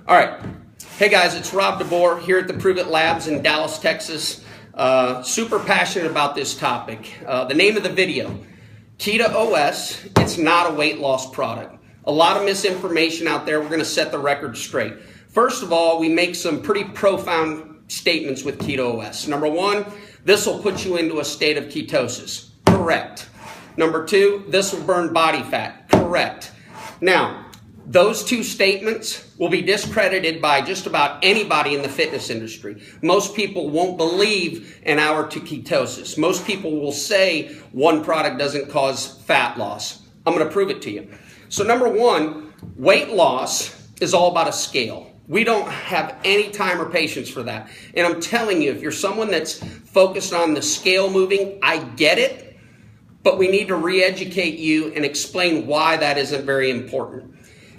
All right. Hey guys, it's Rob DeBoer here at the Prove It Labs in Dallas, Texas. Super passionate about this topic. The name of the video, Keto OS, it's not a weight loss product. A lot of misinformation out there. We're going to set the record straight. First of all, we make some pretty profound statements with Keto OS. Number one, this will put you into a state of ketosis. Correct. Number two, this will burn body fat. Correct. Now, those two statements will be discredited by just about anybody in the fitness industry. Most people won't believe an hour to ketosis. Most people will say one product doesn't cause fat loss. I'm going to prove it to you. So number one, weight loss is all about a scale. We don't have any time or patience for that. And I'm telling you, if you're someone that's focused on the scale moving, I get it, but we need to re-educate you and explain why that isn't very important.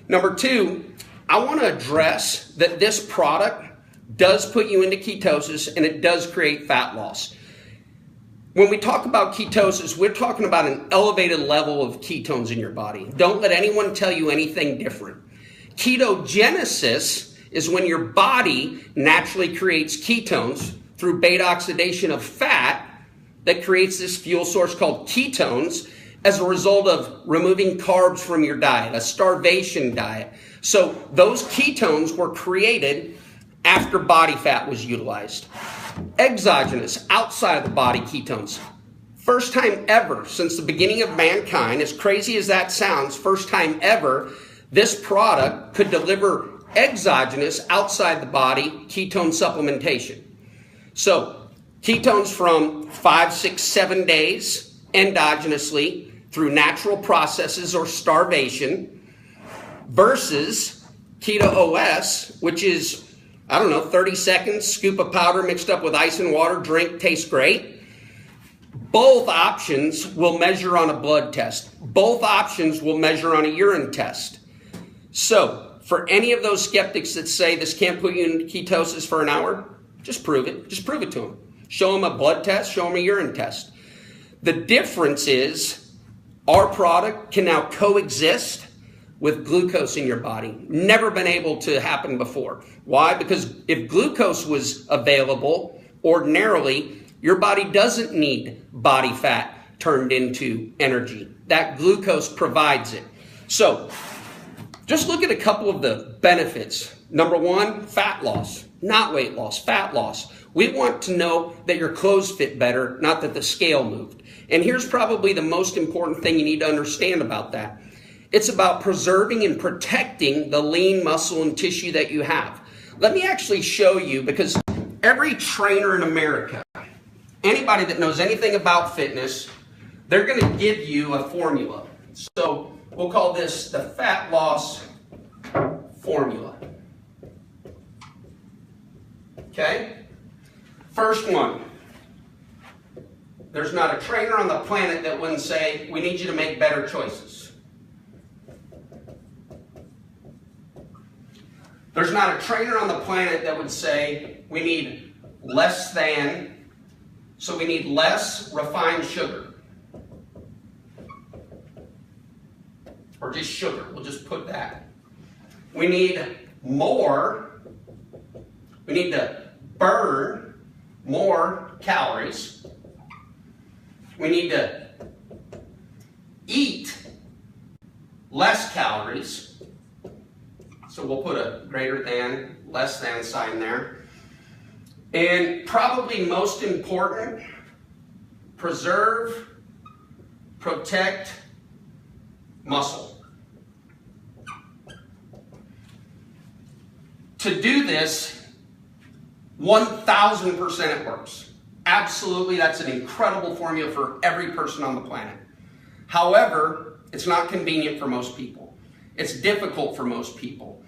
Number two, I want to address that this product does put you into ketosis and it does create fat loss. When we talk about ketosis, we're talking about an elevated level of ketones in your body. Don't let anyone tell you anything different. Ketogenesis is when your body naturally creates ketones through beta oxidation of fat that creates this fuel source called ketones as a result of removing carbs from your diet, a starvation diet. So those ketones were created after body fat was utilized. Exogenous, outside of the body ketones. First time ever since the beginning of mankind, as crazy as that sounds, first time ever, this product could deliver exogenous, outside the body, ketone supplementation. So ketones from 5, 6, 7 days endogenously through natural processes or starvation versus Keto OS, which is, 30 seconds, scoop of powder mixed up with ice and water, drink, tastes great. Both options will measure on a blood test. Both options will measure on a urine test. So, for any of those skeptics that say this can't put you into ketosis for an hour, just prove it. Just prove it to them. Show them a blood test, show them a urine test. The difference is our product can now coexist with glucose in your body. Never been able to happen before. Why? Because if glucose was available, ordinarily, your body doesn't need body fat turned into energy. That glucose provides it. So, just look at a couple of the benefits. Number one, fat loss. Not weight loss, fat loss. We want to know that your clothes fit better, not that the scale moved. And here's probably the most important thing you need to understand about that. It's about preserving and protecting the lean muscle and tissue that you have. Let me actually show you, because every trainer in America, anybody that knows anything about fitness, they're going to give you a formula. So we'll call this the fat loss formula. Okay? First one. There's not a trainer on the planet that wouldn't say, we need you to make better choices. There's not a trainer on the planet that would say, we need less than, so we need less refined sugar. Or just sugar, we'll just put that. We need more, we need to burn more calories. We need to eat less calories. So we'll put a greater than, less than sign there. And probably most important, preserve, protect muscle. To do this, 1000% it works. Absolutely, that's an incredible formula for every person on the planet. However, it's not convenient for most people. It's difficult for most people.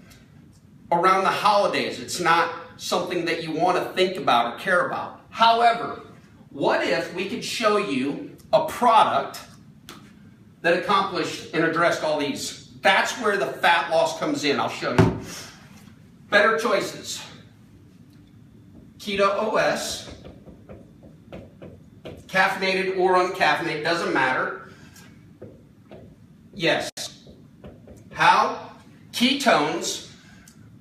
Around the holidays, it's not something that you want to think about or care about. However, what if we could show you a product that accomplished and addressed all these? That's where the fat loss comes in. I'll show you. Better choices. Keto OS. Caffeinated or uncaffeinated, doesn't matter. Yes. How? Ketones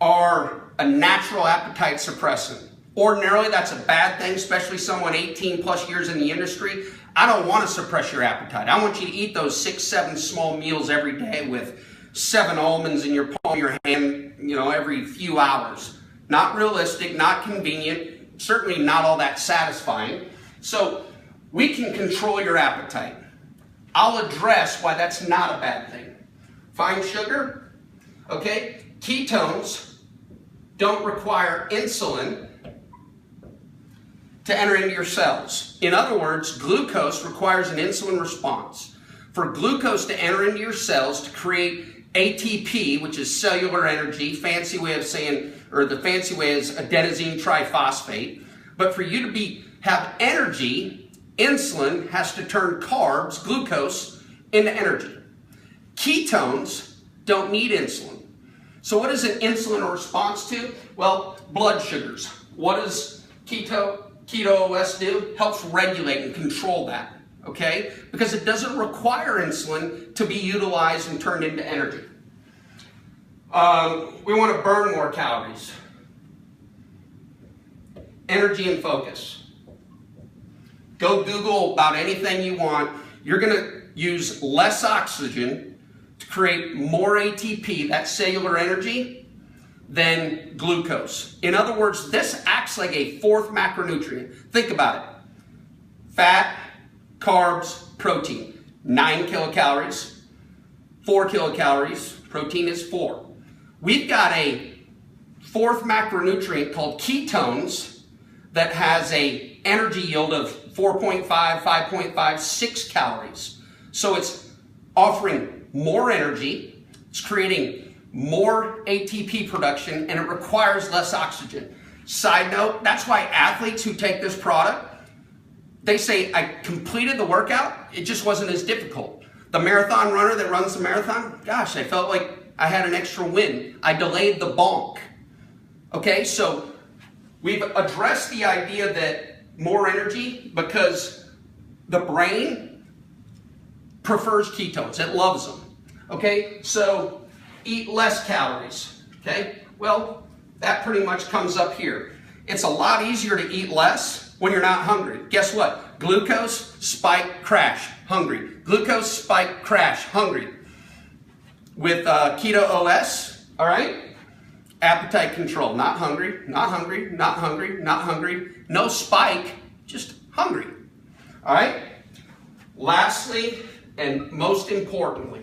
are a natural appetite suppressant. Ordinarily, that's a bad thing, especially someone 18 plus years in the industry. I don't want to suppress your appetite. I want you to eat those 6, 7 small meals every day with 7 almonds in your palm of your hand, every few hours. Not realistic, not convenient, certainly not all that satisfying. So we can control your appetite. I'll address why that's not a bad thing. Fine sugar, okay? Ketones don't require insulin to enter into your cells. In other words, glucose requires an insulin response. For glucose to enter into your cells to create ATP, which is cellular energy, fancy way of saying, or the fancy way is adenosine triphosphate. But for you to have energy, insulin has to turn carbs, glucose, into energy. Ketones don't need insulin. So what is an insulin response to? Well, blood sugars. What does Keto OS do? Helps regulate and control that, okay? Because it doesn't require insulin to be utilized and turned into energy. We want to burn more calories. Energy and focus. Go Google about anything you want. You're going to use less oxygen to create more ATP, that's cellular energy, than glucose. In other words, this acts like a fourth macronutrient. Think about it. Fat, carbs, protein. 9 kilocalories, 4 kilocalories, protein is 4. We've got a fourth macronutrient called ketones that has a energy yield of 4.5, 5.5, 6 calories. So it's offering more energy, it's creating more ATP production, and it requires less oxygen. Side note, that's why athletes who take this product, they say, I completed the workout, it just wasn't as difficult. The marathon runner that runs the marathon, gosh, I felt like I had an extra win. I delayed the bonk. Okay, so we've addressed the idea that more energy because the brain prefers ketones. It loves them. Okay, so eat less calories. Okay, well, that pretty much comes up here. It's a lot easier to eat less when you're not hungry. Guess what? Glucose, spike, crash, hungry. Glucose, spike, crash, hungry. With Keto OS, all right? Appetite control, not hungry, not hungry, not hungry, not hungry. No spike, just hungry. All right? Lastly, and most importantly,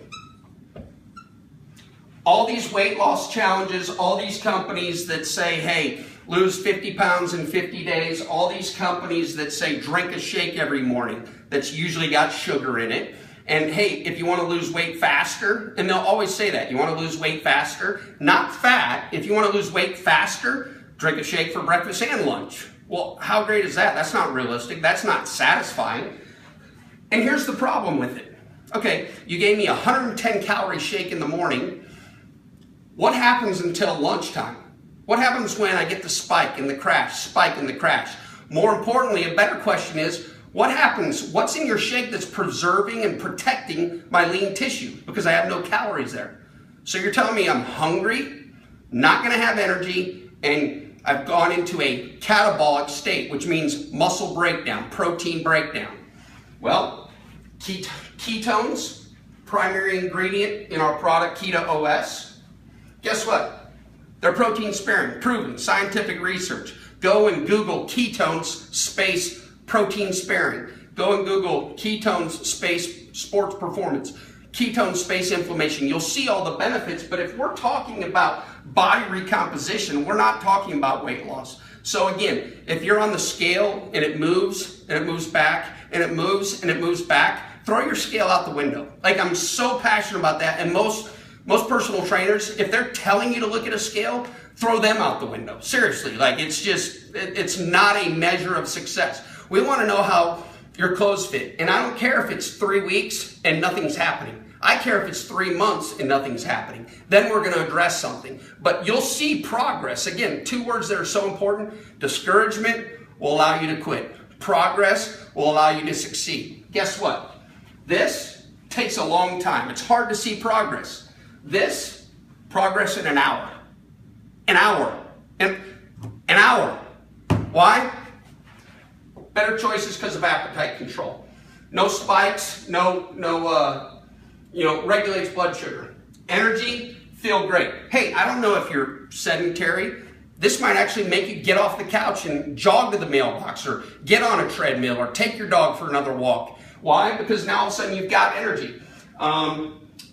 all these weight loss challenges, all these companies that say, hey, lose 50 pounds in 50 days, all these companies that say drink a shake every morning that's usually got sugar in it. And hey, if you want to lose weight faster, and they'll always say that, you want to lose weight faster, not fat. If you want to lose weight faster, drink a shake for breakfast and lunch. Well, how great is that? That's not realistic. That's not satisfying. And here's the problem with it. Okay, you gave me a 110 calorie shake in the morning. What happens until lunchtime? What happens when I get the spike and the crash? More importantly, a better question is, what happens? What's in your shake that's preserving and protecting my lean tissue? Because I have no calories there. So you're telling me I'm hungry, not going to have energy, and I've gone into a catabolic state, which means muscle breakdown, protein breakdown. Well, ketones, primary ingredient in our product Keto OS. Guess what? They're protein sparing, proven, scientific research. Go and Google ketones space protein sparing. Go and Google ketones space sports performance, ketone space inflammation. You'll see all the benefits, but if we're talking about body recomposition, we're not talking about weight loss. So again, if you're on the scale and it moves back and it moves back, throw your scale out the window. Like, I'm so passionate about that, and most personal trainers, if they're telling you to look at a scale, throw them out the window. Seriously, like, it's not a measure of success. We want to know how your clothes fit. And I don't care if it's 3 weeks and nothing's happening. I care if it's 3 months and nothing's happening. Then we're going to address something. But you'll see progress. Again, 2 words that are so important. Discouragement will allow you to quit. Progress will allow you to succeed. Guess what? This takes a long time. It's hard to see progress. This, progress in an hour. An hour. An hour. Why? Better choices because of appetite control. No spikes, regulates blood sugar. Energy, feel great. Hey, I don't know if you're sedentary. This might actually make you get off the couch and jog to the mailbox or get on a treadmill or take your dog for another walk. Why? Because now all of a sudden you've got energy.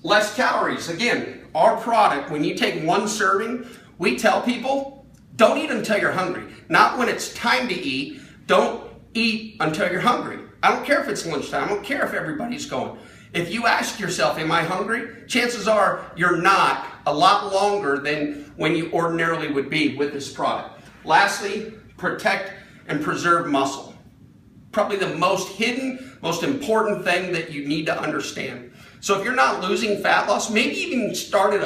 Less calories. Again, our product, when you take one serving, we tell people, don't eat until you're hungry. Not when it's time to eat. Don't eat until you're hungry. I don't care if it's lunchtime. I don't care if everybody's going. If you ask yourself, am I hungry? Chances are you're not a lot longer than when you ordinarily would be with this product. Lastly, protect and preserve muscle. Probably the most hidden, most important thing that you need to understand. So if you're not losing fat loss, maybe even started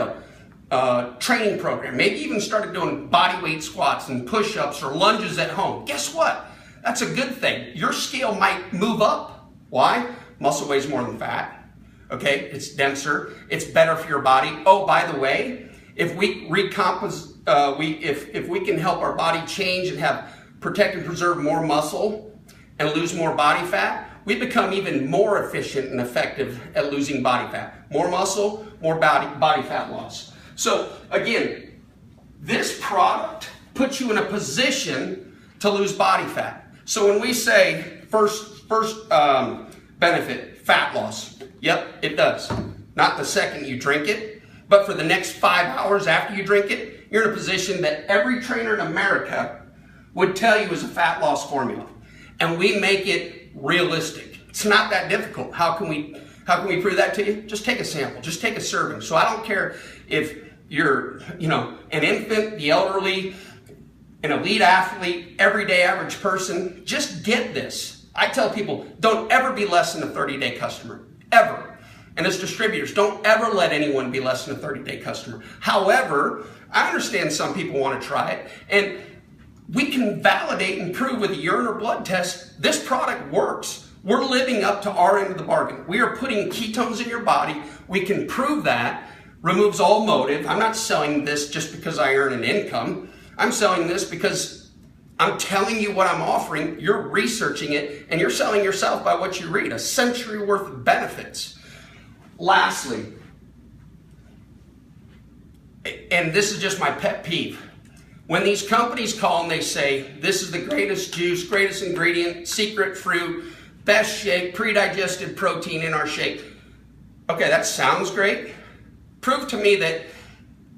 a training program, maybe even started doing body weight squats and push-ups or lunges at home. Guess what? That's a good thing. Your scale might move up. Why? Muscle weighs more than fat. Okay, it's denser. It's better for your body. Oh, by the way, if we recompose, if we can help our body change and have protect and preserve more muscle and lose more body fat, we become even more efficient and effective at losing body fat. More muscle, more body fat loss. So again, this product puts you in a position to lose body fat. So when we say first benefit, fat loss, yep, it does. Not the second you drink it, but for the next 5 hours after you drink it, you're in a position that every trainer in America would tell you is a fat loss formula. And we make it realistic. It's not that difficult. How can we prove that to you? Just take a sample, just take a serving. So I don't care if you're, an infant, the elderly, an elite athlete, everyday average person, just get this. I tell people, don't ever be less than a 30-day customer, ever. And as distributors, don't ever let anyone be less than a 30-day customer. However, I understand some people want to try it, and we can validate and prove with a urine or blood test, this product works. We're living up to our end of the bargain. We are putting ketones in your body. We can prove that. Removes all motive. I'm not selling this just because I earn an income. I'm selling this because I'm telling you what I'm offering, you're researching it, and you're selling yourself by what you read, a century worth of benefits. Lastly, and this is just my pet peeve, when these companies call and they say, this is the greatest juice, greatest ingredient, secret fruit, best shake, pre-digested protein in our shake. Okay, that sounds great. Prove to me that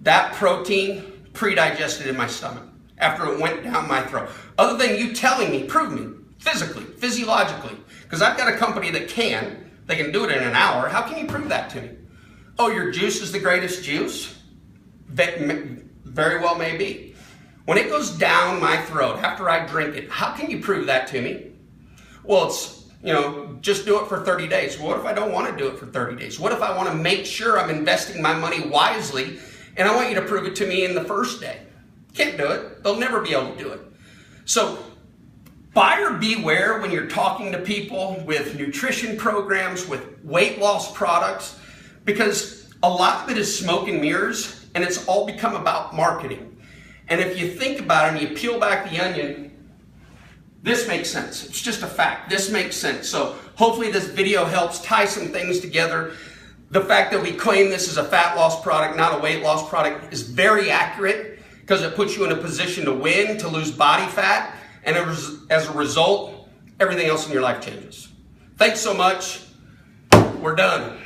that protein pre-digested in my stomach after it went down my throat. Other than you telling me, prove me, physically, physiologically, because I've got a company that they can do it in an hour. How can you prove that to me? Oh, your juice is the greatest juice? Very well may be. When it goes down my throat after I drink it, how can you prove that to me? Well, it's, just do it for 30 days. What if I don't want to do it for 30 days? What if I want to make sure I'm investing my money wisely and I want you to prove it to me in the first day? Can't do it. They'll never be able to do it. So buyer beware when you're talking to people with nutrition programs, with weight loss products, because a lot of it is smoke and mirrors, and it's all become about marketing. And if you think about it and you peel back the onion, this makes sense. It's just a fact. This makes sense. So hopefully this video helps tie some things together. The fact that we claim this is a fat loss product, not a weight loss product, is very accurate because it puts you in a position to win, to lose body fat, and as a result, everything else in your life changes. Thanks so much. We're done.